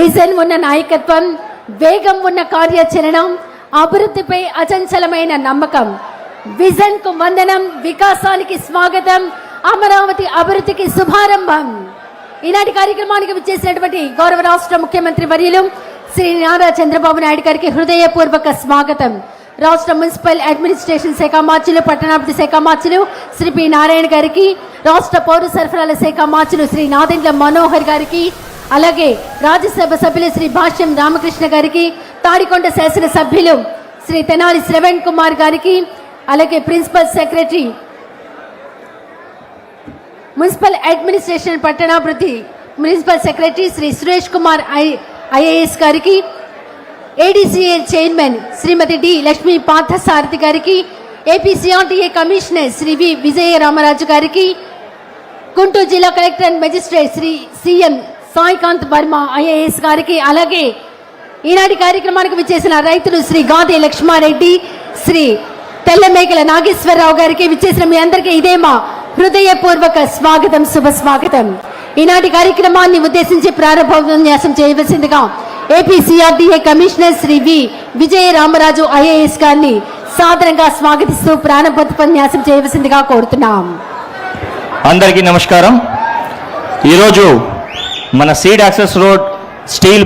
Vision ఉన్న నాయకత్వం, వేగం ఉన్న కార్యాచరణ, అభివృద్ధిపై అచంచలమైన నమ్మకం. విజన్ కు వందనం, వికాసానికి స్వాగతం, అమరావతి అభివృద్ధికి శుభారంభం. ఈనాటి కార్యక్రమానికి విచ్చేసినటువంటి గౌరవ రాష్ట్ర ముఖ్యమంత్రి వర్యులు శ్రీ నారా చంద్రబాబు నాయుడు గారికి హృదయపూర్వక స్వాగతం. రాష్ట్ర మున్సిపల్ అడ్మినిస్ట్రేషన్ శాఖ మార్చులు, పట్టణాభివృద్ధి శాఖ మార్చులు శ్రీ పి నారాయణ గారికి, రాష్ట్ర పౌర సరఫరాల శాఖ మార్చులు శ్రీ నాదెండ్ల మనోహర్ గారికి, అలాగే రాజ్యసభ సభ్యులు శ్రీ భాష్యం రామకృష్ణ గారికి, తాడికొండ శాసన సభ్యులు శ్రీ తెనాలి శ్రవణ్ కుమార్ గారికి, అలాగే ప్రిన్సిపల్ సెక్రటరీ మున్సిపల్ అడ్మినిస్ట్రేషన్ పట్టణాభివృద్ధి municipal secretary Shri Suresh Kumar IAS గారికి, ADCL chairman Shrimati D Lakshmi Parthasarathy గారికి, APCRTA commissioner Shri V Vijaya Ramaraju గారికి, గుంటూరు జిల్లా collector and magistrate Shri CM Saikanth Varma IAS గారికి, అలాగే ఈనాటి కార్యక్రమానికి విచ్చేసిన రైతులు శ్రీ గాదే లక్ష్మారెడ్డి, శ్రీ తెల్లమేకల నాగేశ్వరరావు గారికి విచ్చేసిన మీ అందరికీ ఇదే మా హృదయపూర్వక స్వాగతం, శుభ స్వాగతం. ఈనాటి కార్యక్రమాన్ని ఉద్దేశించి ప్రారంభోపన్యాసం చేయవలసిందిగా APCRDA commissioner Shri V Vijaya Ramaraju IAS గారిని సాదరంగా స్వాగతిస్తూ ప్రారంభోపన్యాసం చేయవలసిందిగా కోరుతున్నాం. అందరికీ నమస్కారం. ఈరోజు మన సీడ్ యాక్సెస్ రోడ్ స్టీల్